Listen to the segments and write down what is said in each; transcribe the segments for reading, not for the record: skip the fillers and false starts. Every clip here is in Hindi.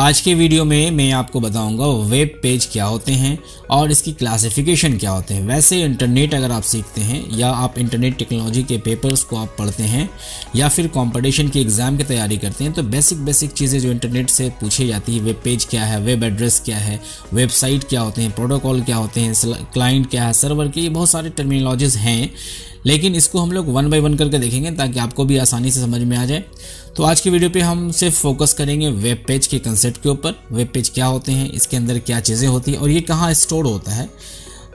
आज के वीडियो में मैं आपको बताऊंगा वेब पेज क्या होते हैं और इसकी क्लासिफिकेशन क्या होते हैं। वैसे इंटरनेट अगर आप सीखते हैं या आप इंटरनेट टेक्नोलॉजी के पेपर्स को आप पढ़ते हैं या फिर कंपटीशन की एग्ज़ाम की तैयारी करते हैं तो बेसिक चीज़ें जो इंटरनेट से पूछी जाती है, वेब पेज क्या है, वेब एड्रेस क्या है, वेबसाइट क्या होते हैं, प्रोटोकॉल क्या होते हैं, क्लाइंट क्या है, सर्वर की, बहुत सारे टर्मिनोलॉजीज़ हैं। लेकिन इसको हम लोग वन बाय वन करके देखेंगे ताकि आपको भी आसानी से समझ में आ जाए। तो आज की वीडियो पे हम सिर्फ फोकस करेंगे वेब पेज के कंसेप्ट के ऊपर। वेब पेज क्या होते हैं, इसके अंदर क्या चीज़ें होती हैं और ये कहाँ स्टोर होता है,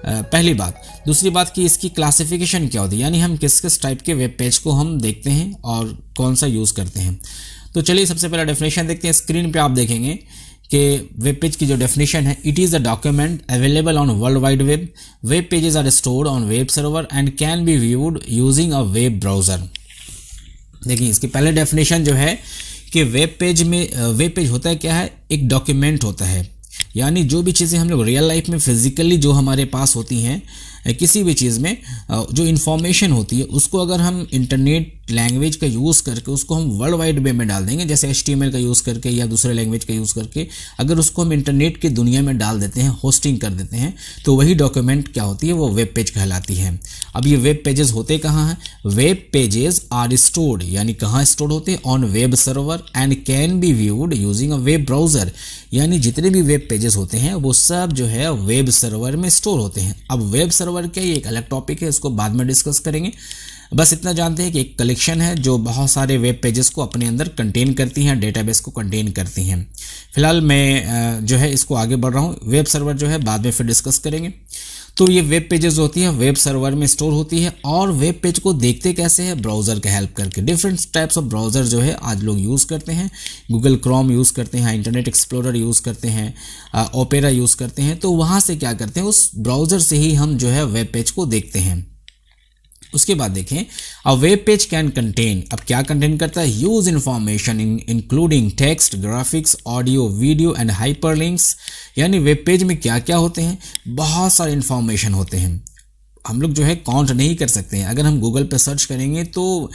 पहली बात। दूसरी बात कि इसकी क्लासिफिकेशन क्या होती है, यानी हम किस किस टाइप के वेब पेज को हम देखते हैं और कौन सा यूज़ करते हैं। तो चलिए सबसे पहला डेफिनेशन देखते हैं। स्क्रीन पे आप देखेंगे कि वेब पेज की जो डेफिनेशन है, it is a document available on world wide web. Web pages are stored on web server and can be viewed using a web browser. देखिए इसकी पहले डेफिनेशन जो है कि वेब पेज होता है क्या है, एक डॉक्यूमेंट होता है, यानी जो भी चीज़ें हम लोग रियल लाइफ में फिजिकली जो हमारे पास होती हैं, किसी भी चीज़ में जो इन्फॉर्मेशन होती है उसको अगर हम इंटरनेट लैंग्वेज का यूज़ करके उसको हम वर्ल्ड वाइड वेब में डाल देंगे, जैसे HTML का यूज़ करके या दूसरे लैंग्वेज का यूज़ करके अगर उसको हम इंटरनेट की दुनिया में डाल देते हैं, होस्टिंग कर देते हैं, तो वही डॉक्यूमेंट क्या होती है, वो वेब पेज कहलाती है। अब ये वेब पेजेस होते कहाँ हैं? वेब पेजेस आर स्टोर्ड, यानी कहाँ स्टोर होते हैं? On web server and can be viewed using a web browser, यानी जितने भी वेब पेजेस होते हैं वो सब जो है वेब सर्वर में स्टोर होते हैं। अब वेब सर्वर क्या, ये एक अलग टॉपिक है, इसको बाद में डिस्कस करेंगे। बस इतना जानते हैं कि एक कलेक्शन है जो बहुत सारे वेब पेजेस को अपने अंदर कंटेन करती हैं, डेटाबेस को कंटेन करती हैं। फिलहाल मैं जो है इसको आगे बढ़ रहा हूँ। वेब सर्वर जो है बाद में फिर डिस्कस करेंगे। तो ये वेब पेजेस होती है, वेब सर्वर में स्टोर होती है। और वेब पेज को देखते कैसे हैं? ब्राउज़र का हेल्प करके। डिफरेंट टाइप्स ऑफ ब्राउज़र जो है आज लोग यूज़ करते हैं। गूगल क्रोम यूज़ करते हैं, इंटरनेट एक्सप्लोरर यूज़ करते हैं, ओपेरा यूज़ करते हैं। तो वहाँ से क्या करते हैं, उस ब्राउज़र से ही हम जो है वेब पेज को देखते हैं। उसके बाद देखें, a web page can contain, अब क्या कंटेन करता है? Use information including text, graphics, audio, video and hyperlinks, यानी वेब पेज में क्या क्या होते हैं? बहुत सारे इन्फॉर्मेशन होते हैं, हम लोग जो है काउंट नहीं कर सकते हैं। अगर हम गूगल पे सर्च करेंगे तो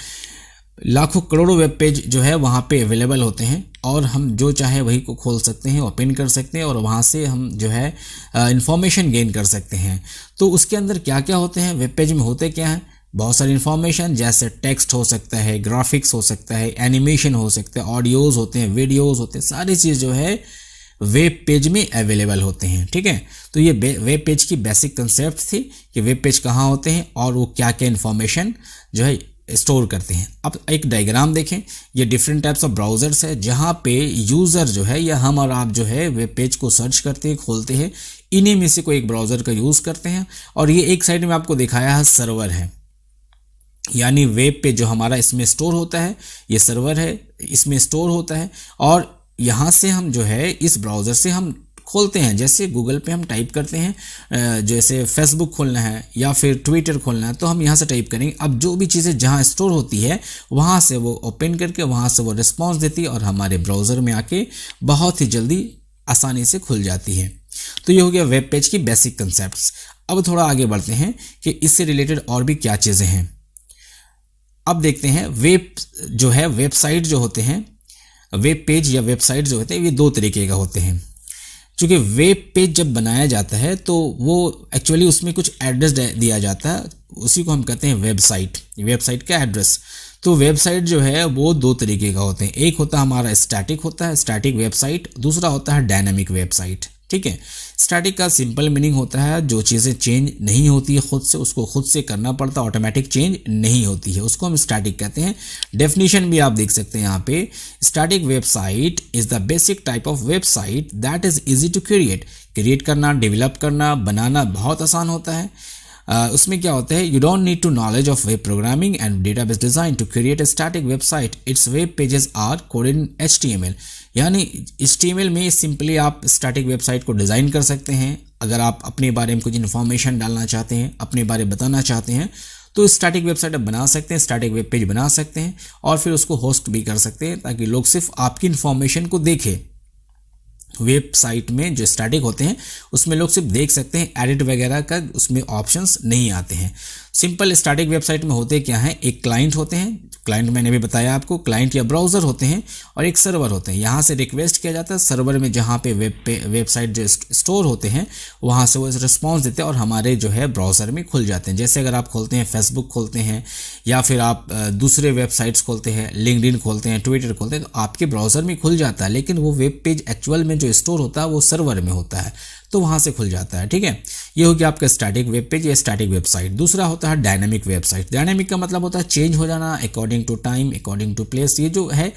लाखों करोड़ों वेब पेज जो है वहाँ पे अवेलेबल होते हैं और हम जो चाहे वही को खोल सकते हैं, ओपन कर सकते हैं और वहाँ से हम जो है इन्फॉर्मेशन गेन कर सकते हैं। तो उसके अंदर क्या क्या होते हैं, वेब पेज में होते क्या हैं? बहुत सारी इन्फॉर्मेशन, जैसे टेक्स्ट हो सकता है, ग्राफिक्स हो सकता है, एनिमेशन हो सकता है, ऑडियोज़ होते हैं, वीडियोज़ होते हैं, सारी चीज़ जो है वेब पेज में अवेलेबल होते हैं। ठीक है, तो ये वेब पेज की बेसिक कंसेप्ट थी कि वेब पेज कहाँ होते हैं और वो क्या क्या इन्फॉर्मेशन जो है स्टोर करते हैं। अब एक डायग्राम देखें, ये डिफरेंट टाइप्स ऑफ ब्राउज़र्स है जहाँ पे यूज़र जो है या हम और आप जो है वेब पेज को सर्च करते हैं, खोलते हैं। इन्हीं में से कोई एक ब्राउज़र का यूज़ करते हैं। और ये एक साइड में आपको दिखाया है सर्वर है, यानी वेब पेज जो हमारा इसमें स्टोर होता है, ये सर्वर है, इसमें स्टोर होता है। और यहाँ से हम जो है इस ब्राउज़र से हम खोलते हैं। जैसे गूगल पे हम टाइप करते हैं, जैसे फेसबुक खोलना है या फिर ट्विटर खोलना है तो हम यहाँ से टाइप करेंगे। अब जो भी चीज़ें जहाँ स्टोर होती है वहाँ से वो ओपन करके वहाँ से वो रिस्पॉन्स देती है और हमारे ब्राउज़र में आके बहुत ही जल्दी आसानी से खुल जाती है। तो ये हो गया वेब पेज की बेसिक कंसेप्ट्स। अब थोड़ा आगे बढ़ते हैं कि इससे रिलेटेड और भी क्या चीज़ें हैं। अब देखते हैं वेब जो है, वेबसाइट जो होते हैं, वेब पेज या वेबसाइट जो होते हैं ये दो तरीके का होते हैं। क्योंकि वेब पेज जब बनाया जाता है तो वो एक्चुअली उसमें कुछ एड्रेस दिया जाता है, उसी को हम कहते हैं वेबसाइट, वेबसाइट का एड्रेस। तो वेबसाइट जो है वो दो तरीके का होते हैं। एक होता है हमारा स्टैटिक होता है, स्टैटिक वेबसाइट। दूसरा होता है डायनामिक वेबसाइट। ठीक है, स्टैटिक का सिंपल मीनिंग होता है जो चीज़ें चेंज नहीं होती है खुद से, उसको खुद से करना पड़ता है, ऑटोमेटिक चेंज नहीं होती है, उसको हम स्टैटिक कहते हैं। डेफिनेशन भी आप देख सकते हैं यहाँ पे, static website is the basic type of website that is easy to create करना, डेवलप करना, बनाना बहुत आसान होता है। उसमें क्या होता है, you don't need to knowledge of web programming and database design to create a static website. Its web pages are coded in HTML, यानी HTML में सिंपली आप स्टैटिक वेबसाइट को डिज़ाइन कर सकते हैं। अगर आप अपने बारे में कुछ इन्फॉर्मेशन डालना चाहते हैं, अपने बारे में बताना चाहते हैं तो स्टैटिक वेबसाइट आप बना सकते हैं, स्टैटिक वेब पेज बना सकते हैं और फिर उसको होस्ट भी कर सकते हैं ताकि लोग सिर्फ आपकी इन्फॉर्मेशन को देखें। वेबसाइट में जो स्टैटिक होते हैं उसमें लोग सिर्फ देख सकते हैं, एडिट वगैरह का उसमें ऑप्शंस नहीं आते हैं। सिंपल स्टैटिक वेबसाइट में होते क्या हैं, एक क्लाइंट होते हैं, क्लाइंट मैंने भी बताया आपको, क्लाइंट या ब्राउज़र होते हैं, और एक सर्वर होते हैं। यहाँ से रिक्वेस्ट किया जाता है, सर्वर में जहाँ पे वेबसाइट जो स्टोर होते हैं वहाँ से वो रिस्पॉन्स देते हैं और हमारे जो है ब्राउज़र में खुल जाते हैं। जैसे अगर आप खोलते हैं फेसबुक खोलते हैं या फिर आप दूसरे वेबसाइट्स खोलते हैं, लिंक्डइन खोलते हैं, ट्विटर खोलते हैं, तो आपके ब्राउज़र में खुल जाता है, लेकिन वो वेब पेज एक्चुअल में जो स्टोर होता है वो सर्वर में होता है, तो वहाँ से खुल जाता है। ठीक है, ये हो गया आपका स्टैटिक वेब पेज या स्टैटिक वेबसाइट। दूसरा होता है डायनामिक वेबसाइट। डायनामिक का मतलब होता है चेंज हो जाना, according to time, according to place, ये जो है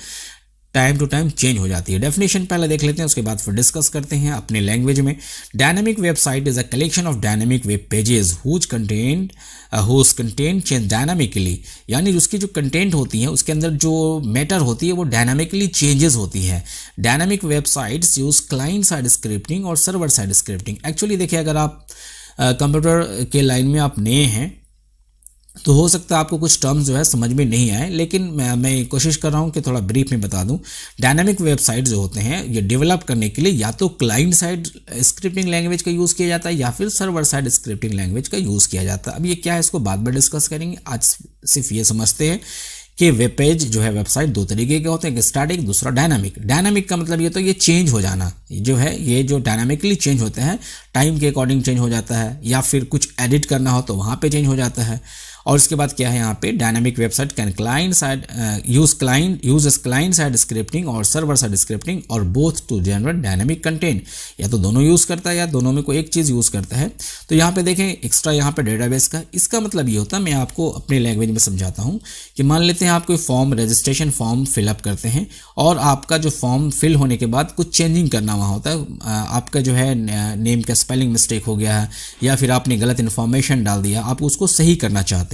टाइम टू टाइम चेंज हो जाती है। डेफिनेशन पहले देख लेते हैं, उसके बाद फिर डिस्कस करते हैं अपने लैंग्वेज में। Dynamic website is a collection of dynamic web pages whose content change dynamically, यानी उसकी जो कंटेंट होती है उसके अंदर जो मैटर होती है वो डायनामिकली चेंजेस होती है। Dynamic websites use client side scripting और सर्वर साइड स्क्रिप्टिंग। एक्चुअली देखिए, अगर आप कंप्यूटर के लाइन में आप नए हैं तो हो सकता है आपको कुछ टर्म्स जो है समझ में नहीं आए, लेकिन मैं कोशिश कर रहा हूँ कि थोड़ा ब्रीफ में बता दूँ। डायनामिक वेबसाइट जो होते हैं ये डेवलप करने के लिए या तो क्लाइंट साइड स्क्रिप्टिंग लैंग्वेज का यूज़ किया जाता है या फिर सर्वर साइड स्क्रिप्टिंग लैंग्वेज का यूज़ किया जाता है। अब ये क्या है इसको बाद में डिस्कस करेंगे, आज सिर्फ ये समझते हैं कि वेब पेज जो है वेबसाइट दो तरीके के होते हैं, एक स्टैटिक, दूसरा डायनामिक। डायनामिक का मतलब ये तो ये चेंज हो जाना जो है, ये जो डायनामिकली चेंज होते हैं, टाइम के अकॉर्डिंग चेंज हो जाता है, या फिर कुछ एडिट करना हो तो वहाँ पे चेंज हो जाता है। और उसके बाद क्या है यहाँ पे, dynamic website can client side use client side scripting और सर्वर साइड स्क्रिप्टिंग और both to generate dynamic content. या तो दोनों यूज़ करता है या दोनों में कोई एक चीज़ यूज़ करता है। तो यहाँ पे देखें एक्स्ट्रा यहाँ पे डेटाबेस का, इसका मतलब ये होता है, मैं आपको अपनी लैंग्वेज में समझाता हूँ कि मान लेते हैं आप कोई फॉर्म, रजिस्ट्रेशन फॉर्म फिलअप करते हैं और आपका जो फॉर्म फिल होने के बाद कुछ चेंजिंग करना वहाँ होता है, आपका जो है नेम का स्पेलिंग मिस्टेक हो गया है या फिर आपने गलत इन्फॉर्मेशन डाल दिया, आप उसको सही करना चाहते हैं,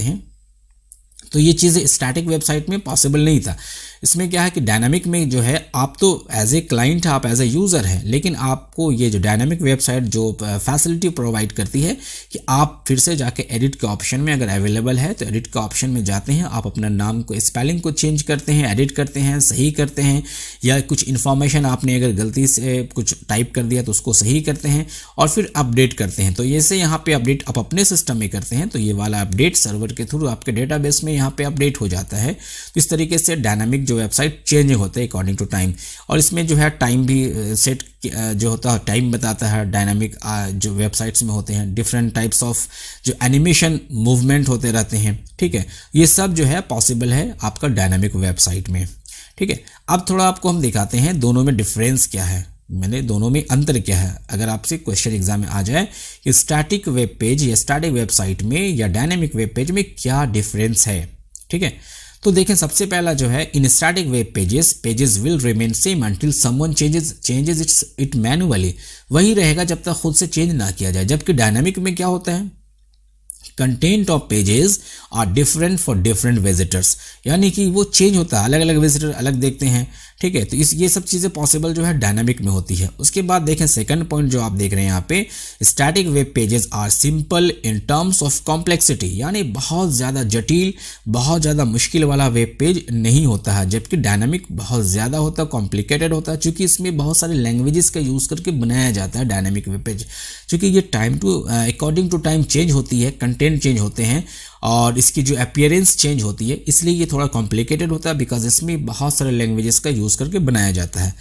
तो ये चीज़ें स्टैटिक वेबसाइट में पॉसिबल नहीं था। इसमें क्या है कि डायनामिक में जो है आप तो एज ए क्लाइंट, आप एज ए यूज़र हैं, लेकिन आपको ये जो डायनामिक वेबसाइट जो फैसिलिटी प्रोवाइड करती है कि आप फिर से जाके एडिट के ऑप्शन में अगर अवेलेबल है तो एडिट के ऑप्शन में जाते हैं, आप अपना नाम को, स्पेलिंग को चेंज करते हैं, एडिट करते हैं, सही करते हैं, या कुछ इन्फॉर्मेशन आपने अगर गलती से कुछ टाइप कर दिया तो उसको सही करते हैं और फिर अपडेट करते हैं। तो ये से यहाँ पे अपडेट आप अपने सिस्टम में करते हैं, तो ये वाला अपडेट सर्वर के थ्रू आपके डेटाबेस में यहाँ पे अपडेट हो जाता है। तो इस तरीके से डायनामिक जो वेबसाइट चेंजिंग होते हैं अकॉर्डिंग टू टाइम। और इसमें जो है टाइम भी सेट जो होता है, टाइम बताता है। डायनामिक जो वेबसाइट्स में होते हैं डिफरेंट टाइप्स ऑफ जो एनिमेशन मूवमेंट होते रहते हैं, ठीक है, ये सब जो है पॉसिबल है आपका डायनामिक वेबसाइट में। ठीक है, अब थोड़ा आपको हम दिखाते हैं दोनों में डिफरेंस क्या है, मैंने दोनों में अंतर क्या है। अगर आपसे क्वेश्चन एग्जाम में आ जाए कि स्टैटिक वेब पेज या स्टैटिक वेबसाइट में या डायनामिक वेब पेज में क्या डिफरेंस है, ठीक है, तो देखें सबसे पहला जो है, इन static web pages will remain same until someone changes it manually. वही रहेगा जब तक खुद से चेंज ना किया जाए। जबकि डायनामिक में क्या होता है, content of pages are different for different visitors, यानी कि वो चेंज होता है, अलग अलग विजिटर अलग देखते हैं। ठीक है, तो ये सब चीज़ें पॉसिबल जो है डायनामिक में होती है। उसके बाद देखें सेकंड पॉइंट जो आप देख रहे हैं यहाँ पे, static web pages are simple in terms of complexity, यानी बहुत ज़्यादा जटिल, बहुत ज़्यादा मुश्किल वाला वेब पेज नहीं होता है। जबकि डायनामिक बहुत ज़्यादा होता है, कॉम्प्लिकेटेड होता है, चूँकि इसमें बहुत सारे लैंग्वेजेस का यूज़ करके बनाया जाता है डायनामिक वेब पेज। चूँकि ये time to according to time change होती है, कंटेंट चेंज होते हैं और इसकी जो अपीयरेंस चेंज होती है, इसलिए ये थोड़ा कॉम्प्लिकेटेड होता है, बिकॉज इसमें बहुत सारे लैंग्वेजेस का यूज़ करके बनाया जाता है।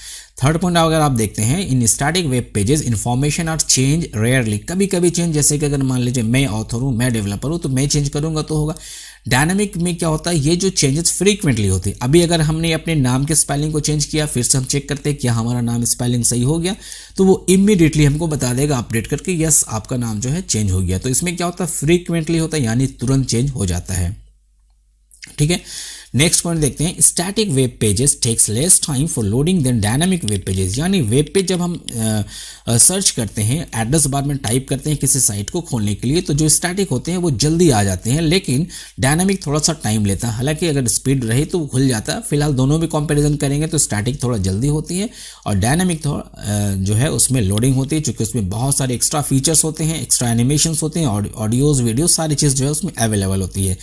थर्ड पॉइंट अगर आप देखते हैं, in static web pages information are change rarely, कभी कभी चेंज, जैसे कि अगर मान लीजिए मैं ऑथर हूँ, मैं डेवलपर हूँ, तो मैं चेंज करूँगा तो होगा। डायनामिक में क्या होता है, ये जो चेंजेस फ्रीक्वेंटली होते हैं। अभी अगर हमने अपने नाम के स्पेलिंग को चेंज किया, फिर से हम चेक करते हैं क्या हमारा नाम स्पेलिंग सही हो गया, तो वो इमीडिएटली हमको बता देगा अपडेट करके, यस आपका नाम जो है चेंज हो गया। तो इसमें क्या होता है, फ्रीक्वेंटली होता है, यानी तुरंत चेंज हो जाता है। ठीक है, नेक्स्ट पॉइंट देखते हैं, static web pages takes less time for loading than dynamic web pages, यानी वेब पेज जब हम सर्च करते हैं, एड्रेस बार में टाइप करते हैं किसी साइट को खोलने के लिए, तो जो स्टैटिक होते हैं वो जल्दी आ जाते हैं, लेकिन डायनामिक थोड़ा सा टाइम लेता है। हालांकि अगर स्पीड रही तो वो खुल जाता है। फिलहाल दोनों में कंपैरिजन करेंगे तो स्टैटिक थोड़ा जल्दी होती है और डायनामिक थोड़ा जो है उसमें लोडिंग होती है, चूँकि उसमें बहुत सारे एक्स्ट्रा फीचर्स होते हैं, एक्स्ट्रा एनिमेशंस होते हैं, ऑडियोज़ वीडियो सारी चीज़ जो है उसमें अवेलेबल होती है।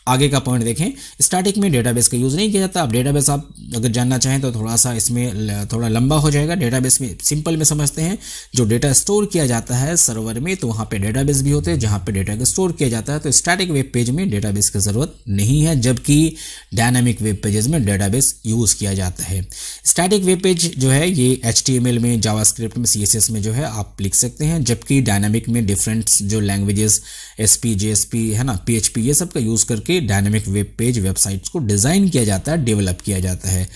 आगे का पॉइंट देखें, स्टैटिक में डेटाबेस का यूज़ नहीं किया जाता। अब डेटाबेस आप अगर जानना चाहें तो थोड़ा सा इसमें थोड़ा लंबा हो जाएगा। डेटाबेस में सिंपल में समझते हैं, जो डेटा स्टोर किया जाता है सर्वर में तो वहाँ पे डेटाबेस भी होते हैं जहाँ पे डेटा को स्टोर किया जाता है। तो स्टैटिक वेब पेज में डेटाबेस की ज़रूरत नहीं है, जबकि डायनामिक वेब पेजेस में डेटाबेस यूज़ किया जाता है। स्टैटिक वेब पेज जो है ये HTML में, जावास्क्रिप्ट में, CSS में जो है आप लिख सकते हैं, जबकि डायनामिक में डिफरेंट जो लैंग्वेजेस SP, JSP है ना, PHP, ये सब का यूज़ करके डायनामिक वेब पेज वेबसाइट्स को डिज़ाइन किया जाता है, डेवलप किया जाता है।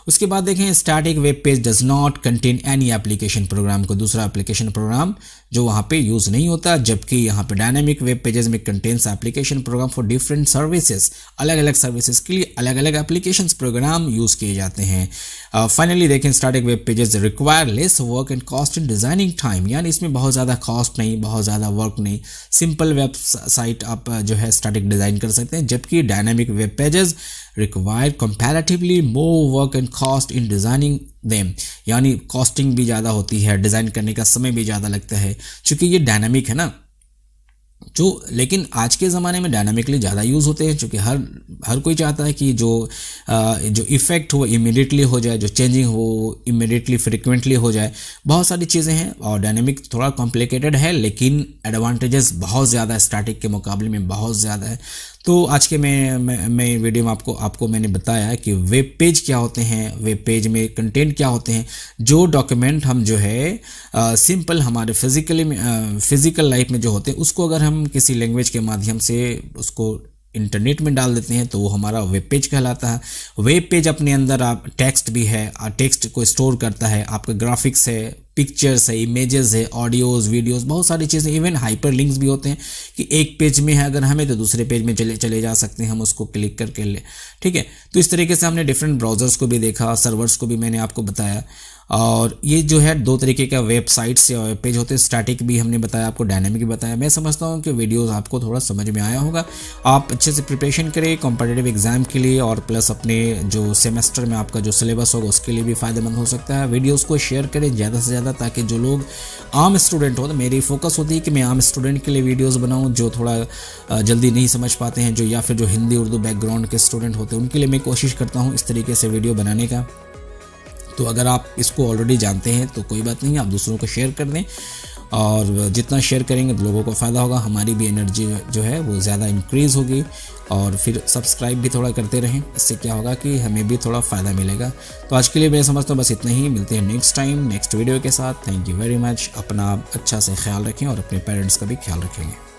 उसके बाद देखें, static web page does not contain any application program, को दूसरा एप्लीकेशन प्रोग्राम जो वहाँ पे यूज़ नहीं होता, जबकि यहाँ पे डायनामिक वेब पेजेस में contains application program for different services, अलग अलग सर्विसेज के लिए अलग अलग एप्लीकेशन प्रोग्राम यूज़ किए जाते हैं। फाइनली देखें, static web pages require lace work and cost in designing time, यानी इसमें बहुत ज़्यादा कॉस्ट नहीं, बहुत ज़्यादा वर्क नहीं, सिंपल वेबसाइट आप जो है स्टैटिक डिज़ाइन कर सकते हैं। जबकि dynamic web pages require comparatively more work and cost in designing them, यानी कॉस्टिंग भी ज़्यादा होती है, डिज़ाइन करने का समय भी ज़्यादा लगता है, क्योंकि ये डायनामिक है ना जो। लेकिन आज के ज़माने में डायनामिकली ज़्यादा यूज़ होते हैं, क्योंकि हर कोई चाहता है कि जो इफ़ेक्ट हो इमीडिएटली हो जाए, जो चेंजिंग हो इमीडिएटली फ्रिक्वेंटली हो जाए। बहुत सारी चीज़ें हैं और डायनामिक थोड़ा कॉम्प्लिकेटेड है, लेकिन एडवांटेजेस बहुत ज़्यादा स्टैटिक के मुकाबले में बहुत ज़्यादा है। तो आज के मैं वीडियो में आपको मैंने बताया कि वेब पेज क्या होते हैं, वेब पेज में कंटेंट क्या होते हैं, जो डॉक्यूमेंट हम जो है सिंपल हमारे फिजिकल लाइफ में जो होते हैं उसको अगर हम किसी लैंग्वेज के माध्यम से उसको इंटरनेट में डाल देते हैं तो वो हमारा वेब पेज कहलाता है। वेब पेज अपने अंदर आप टेक्स्ट भी है, टेक्स्ट को स्टोर करता है, आपका ग्राफिक्स है, पिक्चर्स है, इमेजेस है, ऑडियोज़, वीडियोस, बहुत सारी चीज़ें, इवन हाइपर लिंक्स भी होते हैं कि एक पेज में है अगर हमें तो दूसरे पेज में चले जा सकते हैं हम उसको क्लिक करके ठीक है। तो इस तरीके से हमने डिफरेंट ब्राउज़र्स को भी देखा, सर्वर्स को भी मैंने आपको बताया। और ये जो है दो तरीके का वेबसाइट्स या वेब पेज होते हैं, स्टैटिक भी हमने बताया आपको, डायनामिक भी बताया। मैं समझता हूँ कि वीडियोस आपको थोड़ा समझ में आया होगा। आप अच्छे से प्रिपरेशन करें कॉम्पिटिटिव एग्जाम के लिए, और प्लस अपने जो सेमेस्टर में आपका जो सिलेबस होगा उसके लिए भी फ़ायदेमंद हो सकता है। वीडियोज़ को शेयर करें ज़्यादा से ज़्यादा, ताकि जो लोग आम स्टूडेंट हो, तो मेरी फोकस होती है कि मैं आम स्टूडेंट के लिए वीडियोज़ बनाऊँ जो थोड़ा जल्दी नहीं समझ पाते हैं, जो या फिर जो हिंदी उर्दू बैकग्राउंड के स्टूडेंट होते हैं, उनके लिए मैं कोशिश करता हूँ इस तरीके से वीडियो बनाने का। तो अगर आप इसको ऑलरेडी जानते हैं तो कोई बात नहीं, आप दूसरों को शेयर कर दें, और जितना शेयर करेंगे तो लोगों को फ़ायदा होगा, हमारी भी एनर्जी जो है वो ज़्यादा इंक्रीज़ होगी। और फिर सब्सक्राइब भी थोड़ा करते रहें, इससे क्या होगा कि हमें भी थोड़ा फ़ायदा मिलेगा। तो आज के लिए मैं समझता हूँ बस इतना ही, मिलते हैं नेक्स्ट टाइम नेक्स्ट वीडियो के साथ। Thank you very much. अपना अच्छा से ख्याल रखें और अपने पेरेंट्स का भी ख्याल रखेंगे।